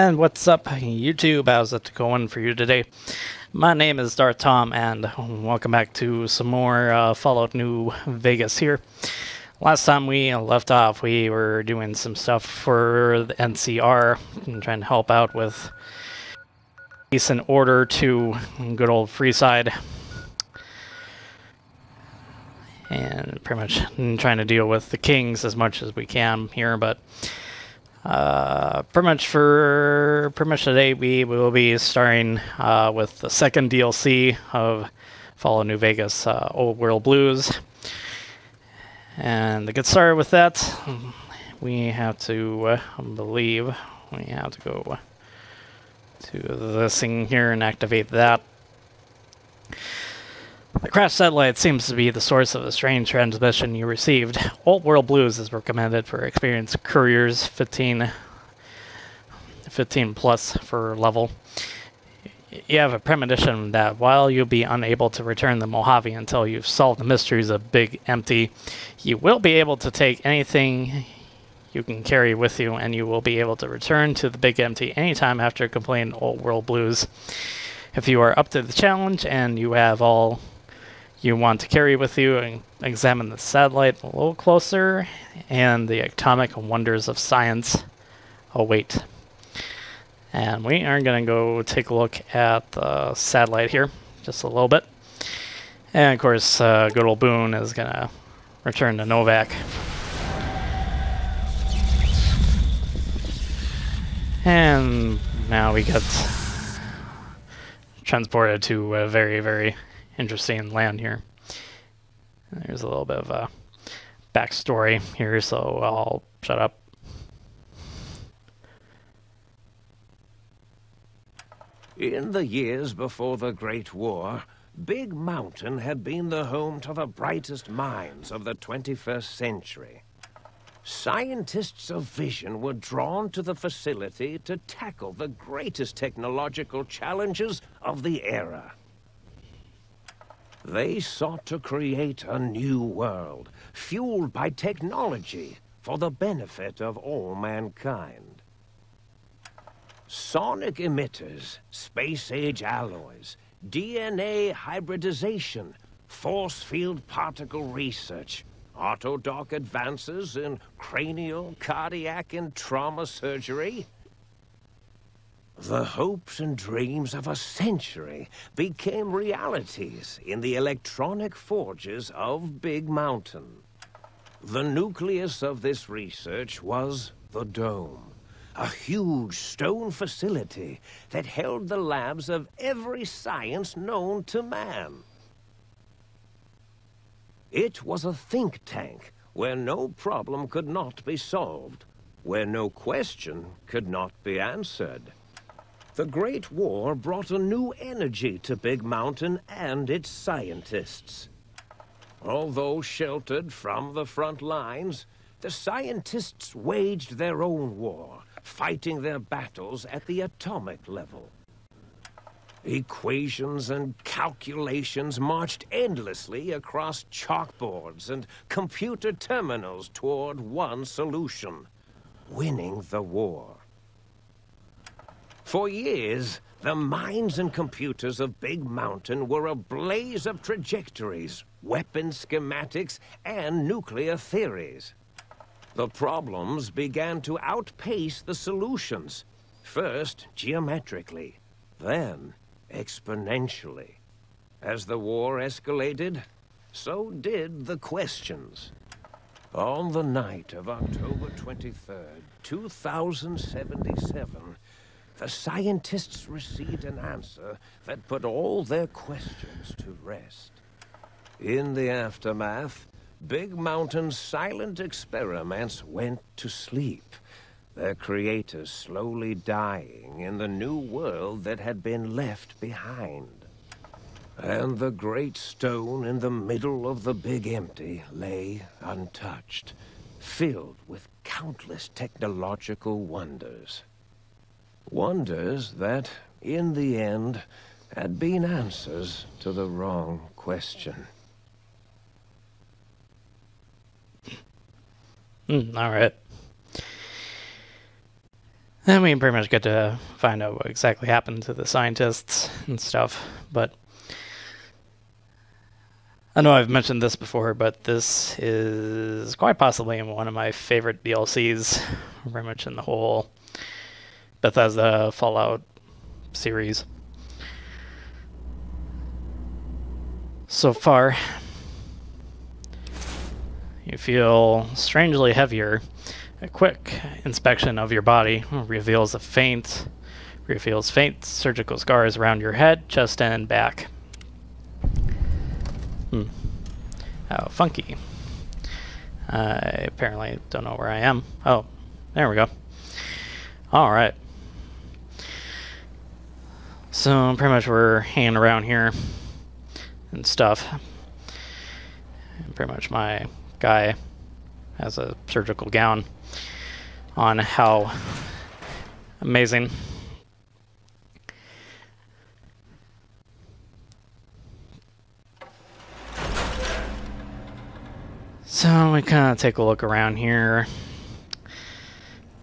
And what's up, YouTube? How's it going for you today? My name is DarthTom, and welcome back to some more Fallout New Vegas here. Last time we left off, we were doing some stuff for the NCR, and trying to help out with peace and order to good old Freeside. And pretty much trying to deal with the kings as much as we can here, but pretty much today we will be starting with the second DLC of Fallout New Vegas, Old World Blues. And to get started with that, we have to go to this thing here and activate that. The crashed satellite seems to be the source of the strange transmission you received. Old World Blues is recommended for experienced couriers, 15 plus for level. You have a premonition that while you'll be unable to return the Mojave until you've solved the mysteries of Big Empty, you will be able to take anything you can carry with you, and you will be able to return to the Big Empty anytime after completing Old World Blues. If you are up to the challenge and you have all you want to carry with you, and examine the satellite a little closer, and the atomic wonders of science await. And we are going to go take a look at the satellite here, just a little bit. And of course, good old Boone is going to return to Novak. And now we get transported to a very, very interesting land here. There's a little bit of a backstory here, so I'll shut up. In the years before the Great War, Big Mountain had been the home to the brightest minds of the 21st century. Scientists of vision were drawn to the facility to tackle the greatest technological challenges of the era. They sought to create a new world, fueled by technology for the benefit of all mankind. Sonic emitters, space-age alloys, DNA hybridization, force field particle research, autodoc advances in cranial, cardiac, and trauma surgery. The hopes and dreams of a century became realities in the electronic forges of Big Mountain. The nucleus of this research was the Dome, a huge stone facility that held the labs of every science known to man. It was a think tank where no problem could not be solved, where no question could not be answered. The Great War brought a new energy to Big Mountain and its scientists. Although sheltered from the front lines, the scientists waged their own war, fighting their battles at the atomic level. Equations and calculations marched endlessly across chalkboards and computer terminals toward one solution: winning the war. For years, the minds and computers of Big Mountain were a blaze of trajectories, weapon schematics, and nuclear theories. The problems began to outpace the solutions, first geometrically, then exponentially. As the war escalated, so did the questions. On the night of October 23rd, 2077, the scientists received an answer that put all their questions to rest. In the aftermath, Big Mountain's silent experiments went to sleep, their creators slowly dying in the new world that had been left behind. And the great stone in the middle of the Big Empty lay untouched, filled with countless technological wonders. Wonders that, in the end, had been answers to the wrong question. All right. Then we pretty much get to find out what exactly happened to the scientists and stuff. But I know I've mentioned this before, but this is quite possibly one of my favorite DLCs, very much in the whole Bethesda Fallout series so far. You feel strangely heavier. A quick inspection of your body reveals faint surgical scars around your head, chest, and back. How funky. I apparently don't know where I am. Oh, there we go. Alright. So pretty much we're hanging around here and stuff. And pretty much my guy has a surgical gown on. How amazing. So we kind of take a look around here.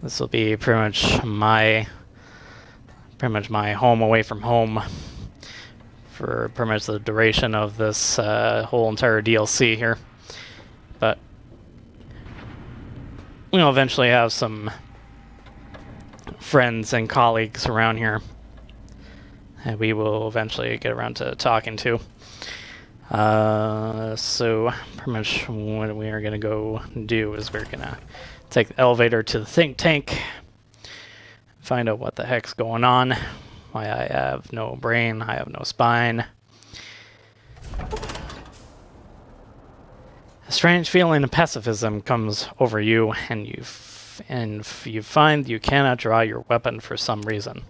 This will be pretty much my home away from home for pretty much the duration of this whole entire DLC here. But we'll eventually have some friends and colleagues around here that we will eventually get around to talking to. So pretty much what we are going to go do is we're going to take the elevator to the think tank, find out what the heck's going on, why I have no brain, I have no spine. A strange feeling of pacifism comes over you, and you find you cannot draw your weapon for some reason.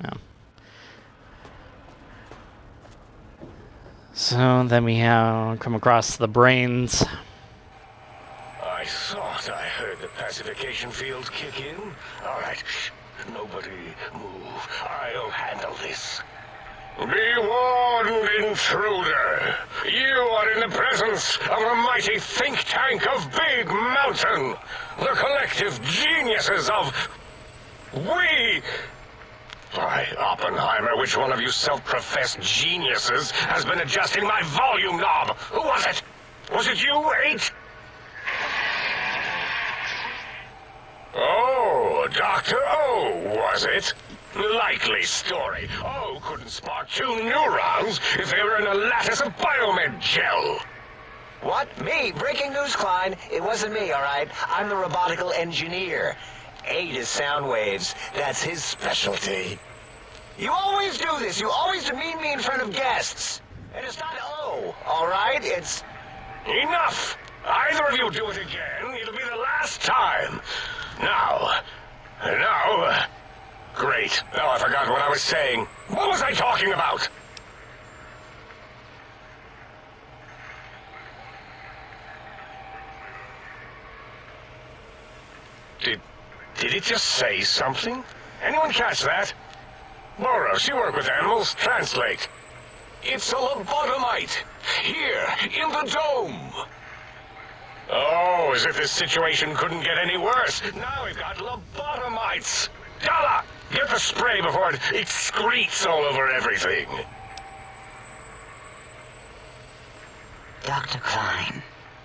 Yeah. So then we have come across the brains. I thought I heard the pacification field kick in. All right, nobody move. I'll handle this. Be warned, intruder. You are in the presence of a mighty think tank of Big Mountain. The collective geniuses of... We... By Oppenheimer, which one of you self-professed geniuses has been adjusting my volume knob? Who was it? Was it you, 8? Oh, Dr. O, was it? Likely story. O couldn't spark 2 neurons if they were in a lattice of biomed gel. What? Me? Breaking news, Klein. It wasn't me, all right? I'm the robotical engineer. 8 is sound waves. That's his specialty. You always do this. You always demean me in front of guests. And it's not O, all right? It's... Enough! Either of you do it again, it'll be the last time. Now... Great. Now I forgot what I was saying. What was I talking about? Did it just say something? Anyone catch that? Boros, you work with animals. Translate. It's a lobotomite. Here, in the dome. Oh, as if this situation couldn't get any worse. Now we've got lobotomites. Dala, get the spray before it excretes all over everything. Dr. Klein,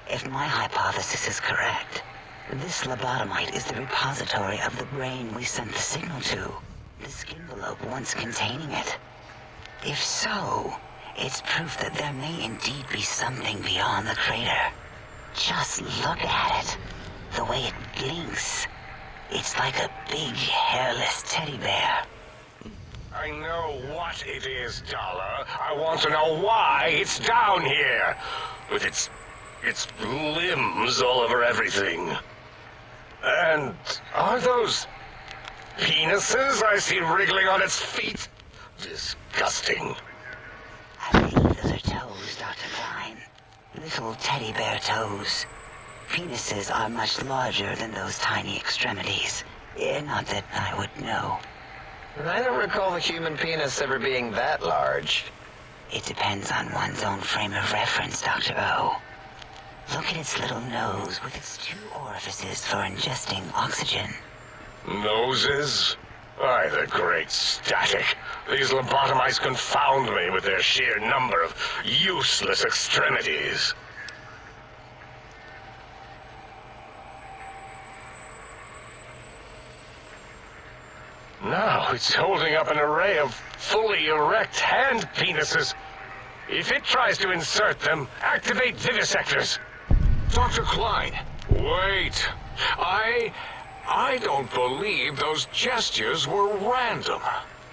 if my hypothesis is correct, this lobotomite is the repository of the brain we sent the signal to, the skin envelope once containing it. If so, it's proof that there may indeed be something beyond the crater. Just look at it. The way it blinks. It's like a big, hairless teddy bear. I know what it is, Dollar. I want to know why it's down here. With its limbs all over everything. And are those penises I see wriggling on its feet? Disgusting. I believe those are toes, Dr. Klein. Little teddy bear toes. Penises are much larger than those tiny extremities. Not that I would know. I don't recall the human penis ever being that large. It depends on one's own frame of reference, Dr. O. Look at its little nose with its 2 orifices for ingesting oxygen. Noses? Why, the great static. These lobotomites confound me with their sheer number of useless extremities. Now it's holding up an array of fully erect hand penises. If it tries to insert them, activate vivisectors. Dr. Klein, wait. I don't believe those gestures were random.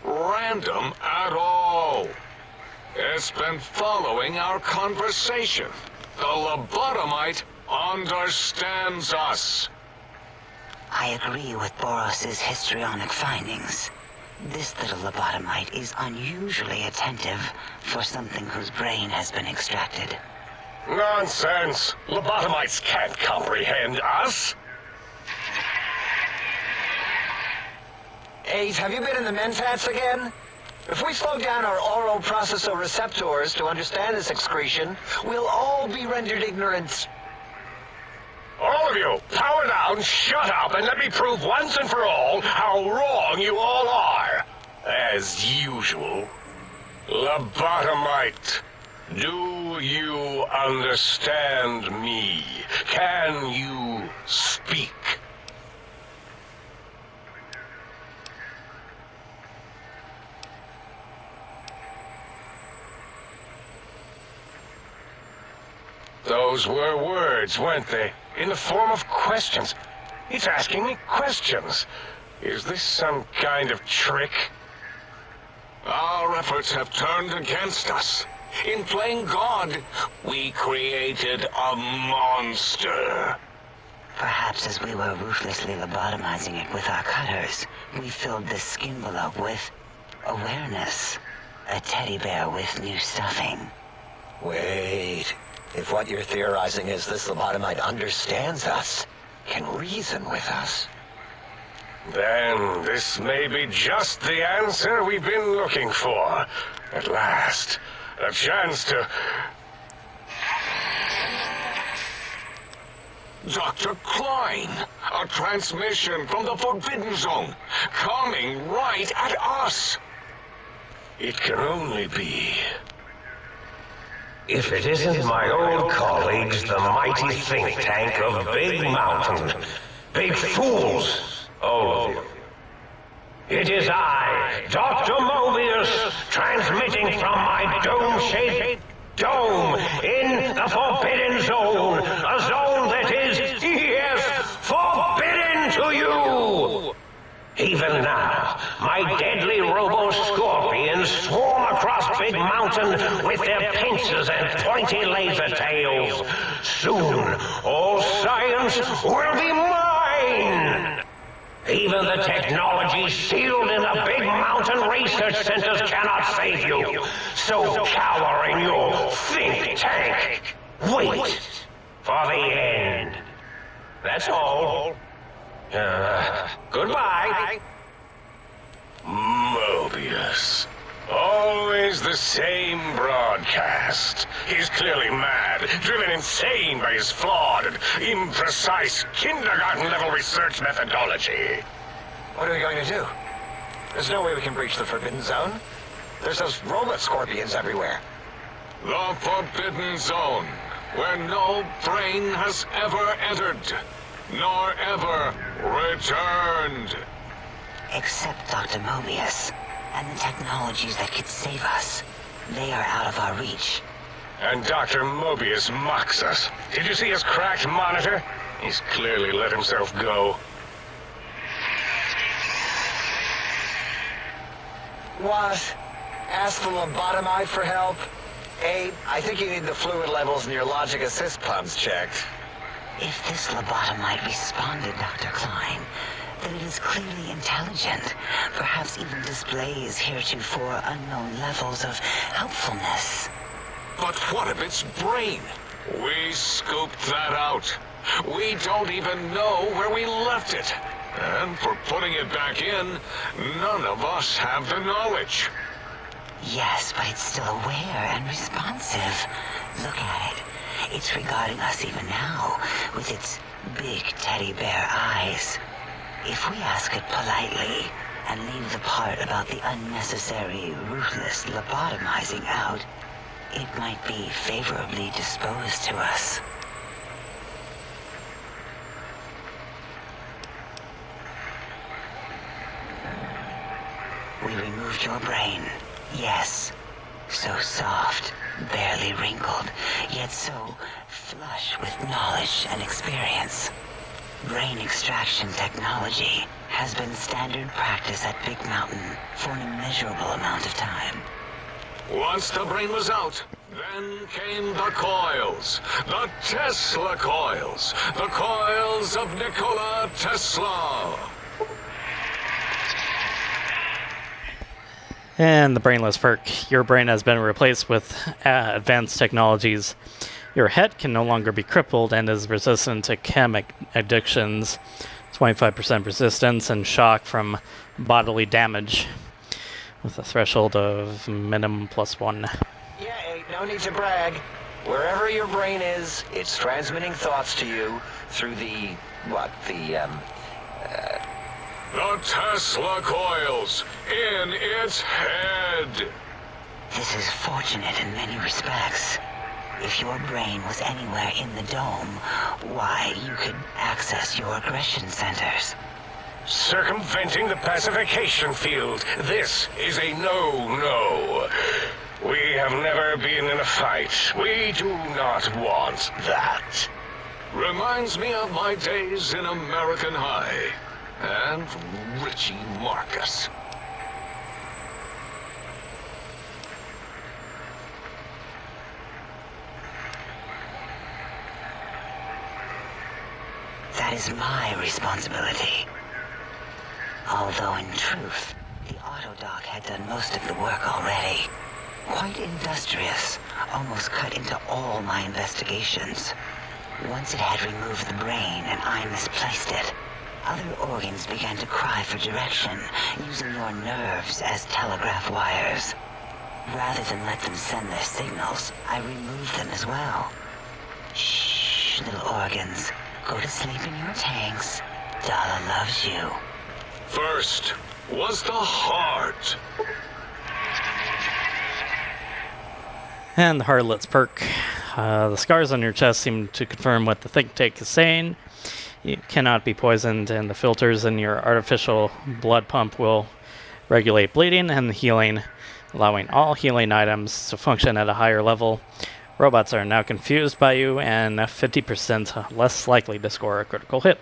Random at all. It's been following our conversation. The lobotomite understands us. I agree with Boros's histrionic findings. This little lobotomite is unusually attentive for something whose brain has been extracted. Nonsense! Lobotomites can't comprehend us! 8, have you been in the mentats again? If we slow down our oral processoreceptors to understand this excretion, we'll all be rendered ignorant. All of you, power down, shut up, and let me prove once and for all how wrong you all are. As usual. Lobotomite, do you understand me? Can you speak? Those were words, weren't they? In the form of questions. It's asking me questions. Is this some kind of trick? Our efforts have turned against us. In playing God, we created a monster. Perhaps as we were ruthlessly lobotomizing it with our cutters, we filled this skin envelope with awareness. A teddy bear with new stuffing. Wait. If what you're theorizing is this lobotomite understands us, can reason with us, then this may be just the answer we've been looking for. At last, a chance to... Dr. Klein, a transmission from the Forbidden Zone, coming right at us. It can only be... If it isn't my old colleagues, the mighty think tank of Big Mountain. Big fools, all of you. It is I, Dr. Mobius, transmitting from my dome-shaped dome in the Forbidden Zone. A zone that is, yes, forbidden to you! Even now, my deadly robo-scorpions swarm across Big Mountain with their pincers and pointy laser tails. Soon, all science will be mine! Even the technology sealed in the Big Mountain research centers cannot save you. So cower in your think tank. Wait for the end. That's all. Goodbye. Mobius. Always the same broadcast. He's clearly mad, driven insane by his flawed and imprecise kindergarten-level research methodology. what are we going to do? There's no way we can breach the Forbidden Zone. There's those robot scorpions everywhere. The Forbidden Zone, where no brain has ever entered, nor ever returned. Except Dr. Mobius and the technologies that could save us. They are out of our reach. And Dr. Mobius mocks us. Did you see his cracked monitor? He's clearly let himself go. What? Ask the lobotomite for help? Abe, I think you need the fluid levels in your logic assist pumps checked. If this lobotomite responded, Dr. Klein, then it is clearly intelligent, perhaps even displays heretofore unknown levels of helpfulness. But what of its brain? We scooped that out. We don't even know where we left it. And for putting it back in, none of us have the knowledge. Yes, but it's still aware and responsive. Look at it. It's regarding us even now, with its big teddy bear eyes. If we ask it politely and leave the part about the unnecessary, ruthless lobotomizing out, it might be favorably disposed to us. We removed your brain, yes. So soft, barely wrinkled, yet so flush with knowledge and experience. Brain extraction technology has been standard practice at Big Mountain for an immeasurable amount of time. Once the brain was out, then came the coils. The Tesla coils. The coils of Nikola Tesla. And the brainless perk. Your brain has been replaced with advanced technologies. Your head can no longer be crippled and is resistant to chemic addictions. 25% resistance and shock from bodily damage, with a threshold of minimum +1. Yeah, no need to brag. Wherever your brain is, it's transmitting thoughts to you through the Tesla coils in its head. This is fortunate in many respects. If your brain was anywhere in the dome, why, you could access your aggression centers. Circumventing the pacification field. This is a no-no. We have never been in a fight. We do not want that. Reminds me of my days in American High. And Richie Marcus. That is my responsibility. Although in truth, the autodoc had done most of the work already. Quite industrious, almost cut into all my investigations. Once it had removed the brain and I misplaced it, other organs began to cry for direction, using your nerves as telegraph wires. Rather than let them send their signals, I removed them as well. Shh, little organs. Go to sleep in your tanks. Dala loves you. First was the heart. And the Harlot's perk. The scars on your chest seem to confirm what the think tank is saying. You cannot be poisoned, and the filters in your artificial blood pump will regulate bleeding and healing, allowing all healing items to function at a higher level. Robots are now confused by you and 50% less likely to score a critical hit.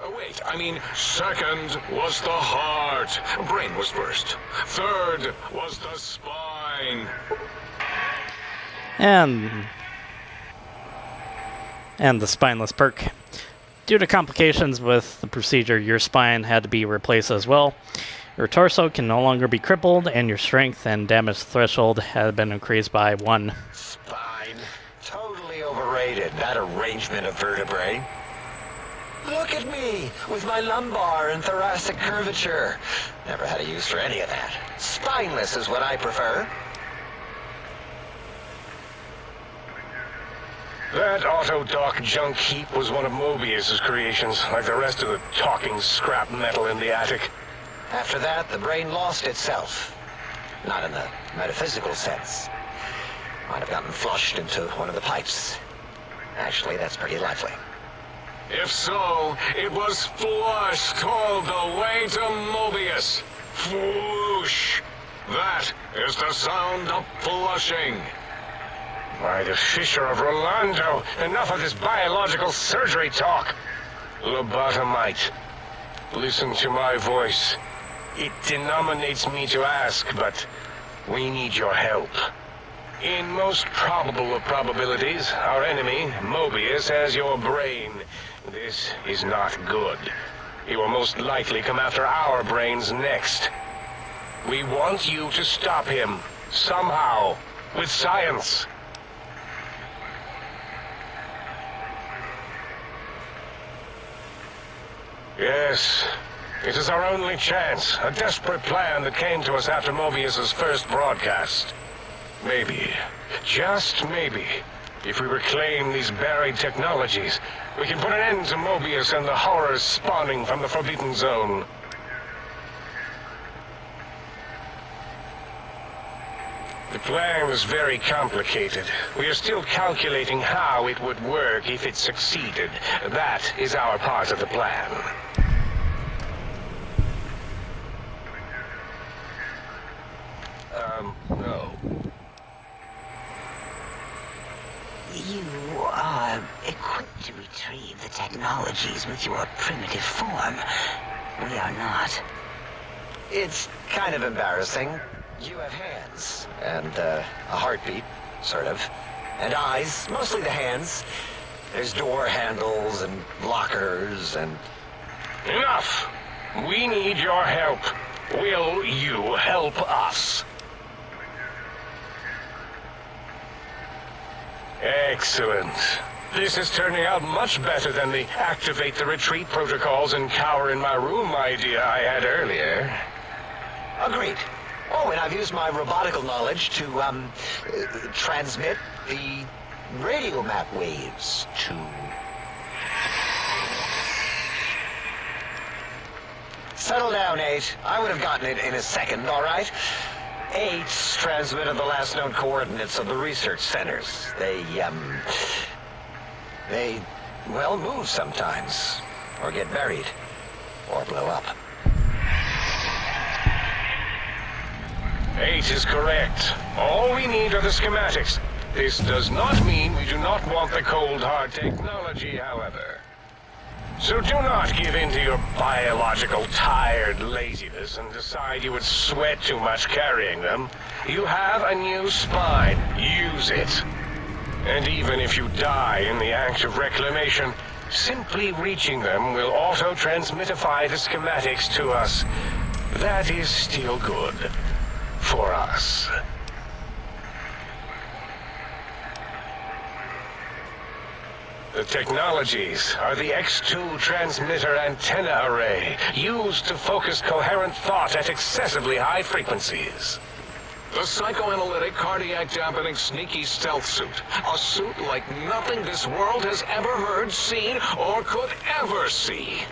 Oh, wait, I mean, second was the heart. Brain was first. Third was the spine. And the spineless perk. Due to complications with the procedure, your spine had to be replaced as well. Your torso can no longer be crippled, and your strength and damage threshold had been increased by 1. Spine. Totally overrated, that arrangement of vertebrae. Look at me, with my lumbar and thoracic curvature. Never had a use for any of that. Spineless is what I prefer. That autodoc junk heap was one of Mobius's creations, like the rest of the talking scrap metal in the attic. After that, the brain lost itself. Not in the metaphysical sense. Might have gotten flushed into one of the pipes. Actually, that's pretty likely. If so, it was flushed all the way to Mobius. Flush. That is the sound of flushing. By the Fisher of Rolando, enough of this biological surgery talk. Lobotomite, listen to my voice. It denominates me to ask, but we need your help. In most probable of probabilities, our enemy, Mobius, has your brain. This is not good. He will most likely come after our brains next. We want you to stop him, somehow, with science. Yes, it is our only chance, a desperate plan that came to us after Mobius's first broadcast. Maybe, just maybe, If we reclaim these buried technologies, we can put an end to Mobius and the horrors spawning from the Forbidden Zone. The plan is very complicated. We are still calculating how it would work if it succeeded. That is our part of the plan. No. You are equipped to retrieve the technologies with your primitive form. We are not. It's kind of embarrassing. You have hands, and a heartbeat, sort of, and eyes, mostly the hands. There's door handles and lockers and... Enough! We need your help. Will you help us? Excellent. This is turning out much better than the activate the retreat protocols and cower in my room idea I had earlier. Agreed. Oh, and I've used my robotical knowledge to, transmit the radio map waves to... Settle down, 8. I would have gotten it in a second, all right? 8's transmitted the last known coordinates of the research centers. They, well, move sometimes. Or get buried. Or blow up. 8 is correct. All we need are the schematics. This does not mean we do not want the cold hard technology, however. So do not give in to your biological tired laziness and decide you would sweat too much carrying them. You have a new spine. Use it. And even if you die in the act of reclamation, simply reaching them will auto-transmitify the schematics to us. That is still good. For us. The technologies are the X2 transmitter antenna array, used to focus coherent thought at excessively high frequencies. The psychoanalytic, cardiac dampening, sneaky stealth suit. A suit like nothing this world has ever heard, seen, or could ever see.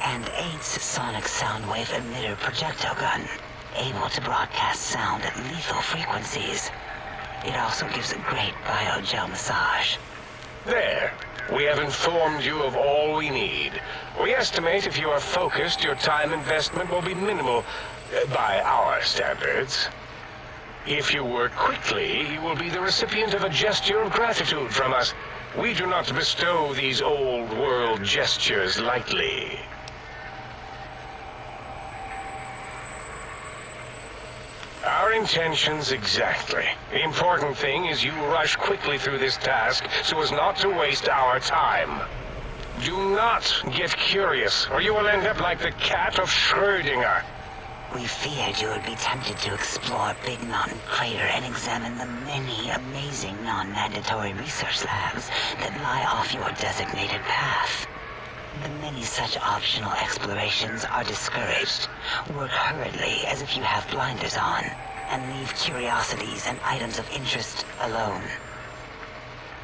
And 8's sonic soundwave emitter projectile gun, able to broadcast sound at lethal frequencies. It also gives a great biogel massage. There. We have informed you of all we need. We estimate if you are focused, your time investment will be minimal, by our standards. If you work quickly, you will be the recipient of a gesture of gratitude from us. We do not bestow these old-world gestures lightly. Our intentions exactly. The important thing is you rush quickly through this task so as not to waste our time. Do not get curious, or you will end up like the cat of Schrödinger. We feared you would be tempted to explore Big Mountain Crater and examine the many amazing non-mandatory research labs that lie off your designated path. The many such optional explorations are discouraged. Work hurriedly as if you have blinders on, and leave curiosities and items of interest alone.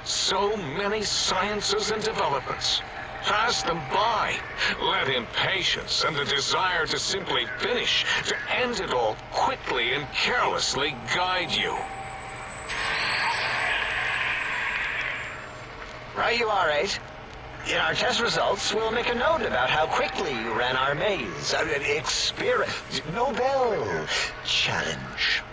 So many sciences and developments. Pass them by. Let impatience and the desire to simply finish, to end it all quickly and carelessly guide you. Right you are, 8. In our test results, we'll make a note about how quickly you ran our maze. Nobel challenge.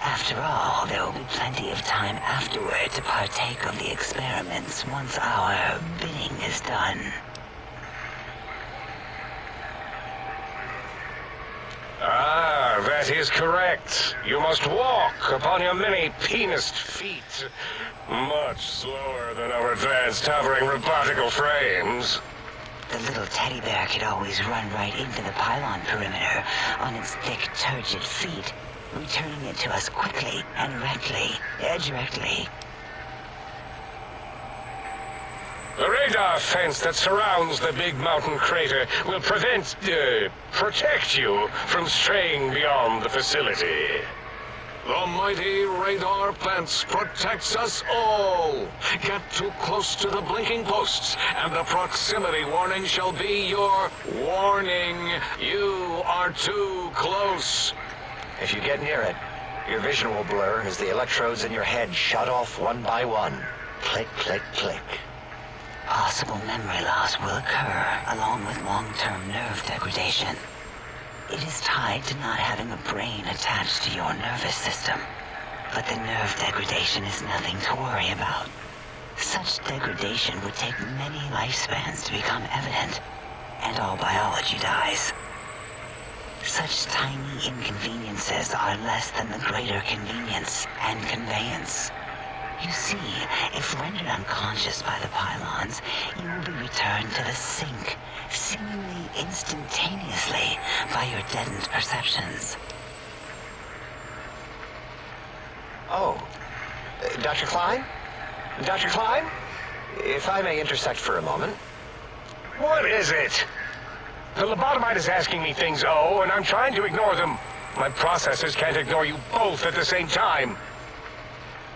After all, there will be plenty of time afterward to partake of the experiments once our bidding is done. Ah, that is correct. You must walk upon your many penised feet. Much slower than our advanced hovering robotical frames. The little teddy bear could always run right into the pylon perimeter on its thick, turgid feet, returning it to us quickly and directly. The radar fence that surrounds the big mountain crater will protect you from straying beyond the facility. The mighty radar fence protects us all. Get too close to the blinking posts, and the proximity warning shall be your warning. You are too close. If you get near it, your vision will blur as the electrodes in your head shut off one by one. Click, click, click. Possible memory loss will occur, along with long-term nerve degradation. It is tied to not having a brain attached to your nervous system. But the nerve degradation is nothing to worry about. Such degradation would take many lifespans to become evident, and all biology dies. Such tiny inconveniences are less than the greater convenience and conveyance. You see, if rendered unconscious by the pylons, you will be returned to the sink, seemingly instantaneously by your deadened perceptions. Oh, Dr. Klein? Dr. Klein? If I may intersect for a moment. What is it? The lobotomite is asking me things, and I'm trying to ignore them. My processors can't ignore you both at the same time.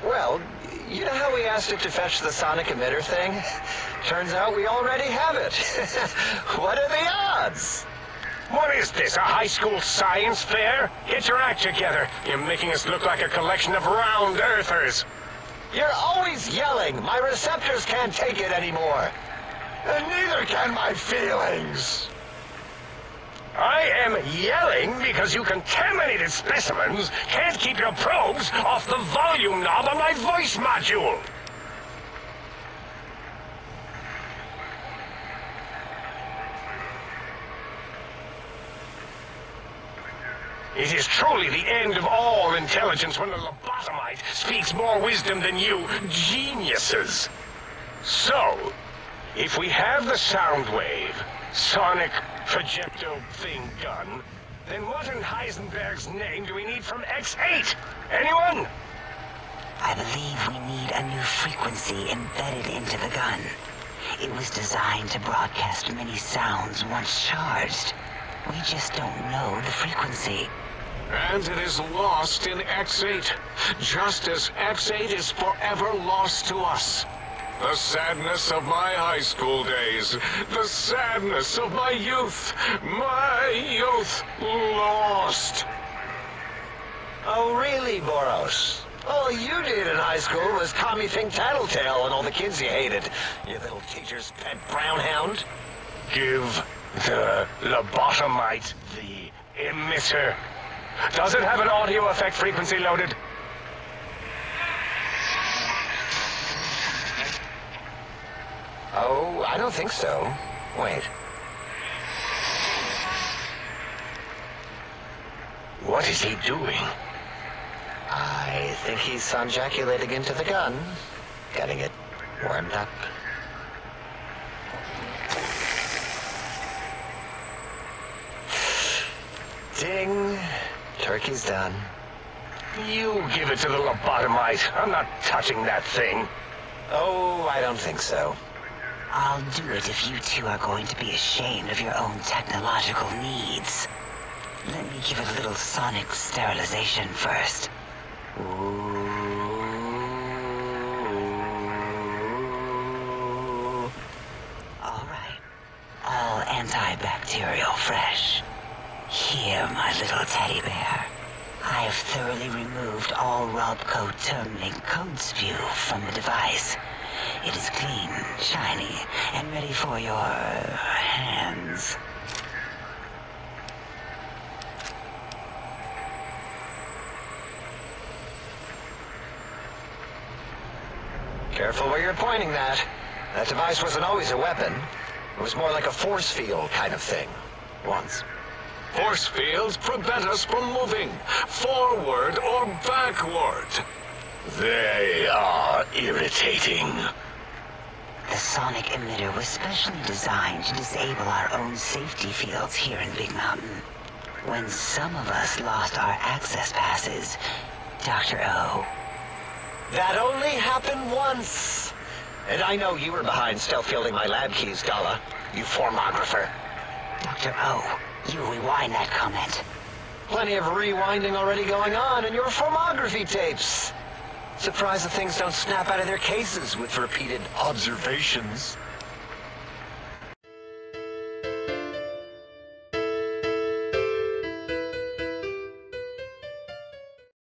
Well, you know how we asked it to fetch the sonic emitter thing? Turns out we already have it. What are the odds? What is this, a high school science fair? Get your act together. You're making us look like a collection of round earthers. You're always yelling. My receptors can't take it anymore. And neither can my feelings. I am yelling because you contaminated specimens can't keep your probes off the volume knob on my voice module. It is truly the end of all intelligence when the lobotomite speaks more wisdom than you geniuses. So, if we have the sound wave, sonic projectile thing gun, then what in Heisenberg's name do we need from X8? Anyone? I believe we need a new frequency embedded into the gun. It was designed to broadcast many sounds once charged. We just don't know the frequency. And it is lost in X8, just as X8 is forever lost to us. The sadness of my high school days, the sadness of my youth lost. Oh, really, Boros? All you did in high school was call me Think Tattletale and all the kids you hated. You little teacher's pet brown hound. Give the lobotomite the emitter. Does it have an audio effect frequency loaded? Oh, I don't think so. Wait. What is he doing? I think he's sonjaculating into the gun. Getting it warmed up. Ding. Turkey's done. You give it to the lobotomite. I'm not touching that thing. Oh, I don't think so. I'll do it if you two are going to be ashamed of your own technological needs. Let me give it a little sonic sterilization first. Ooh. All right. All antibacterial fresh. Here, my little teddy bear. I have thoroughly removed all Robco terminate code spew from the device. It is clean, shiny, and ready for your hands. Careful where you're pointing that. That device wasn't always a weapon. It was more like a force field kind of thing. Once. Force fields prevent us from moving forward or backward. They are irritating. The sonic emitter was specially designed to disable our own safety fields here in Big Mountain. When some of us lost our access passes, Dr. O. That only happened once. And I know you were behind stealth fielding my lab keys, Dala. You formographer. Dr. O, you rewind that comment. Plenty of rewinding already going on in your formography tapes. Surprised the things don't snap out of their cases with repeated observations.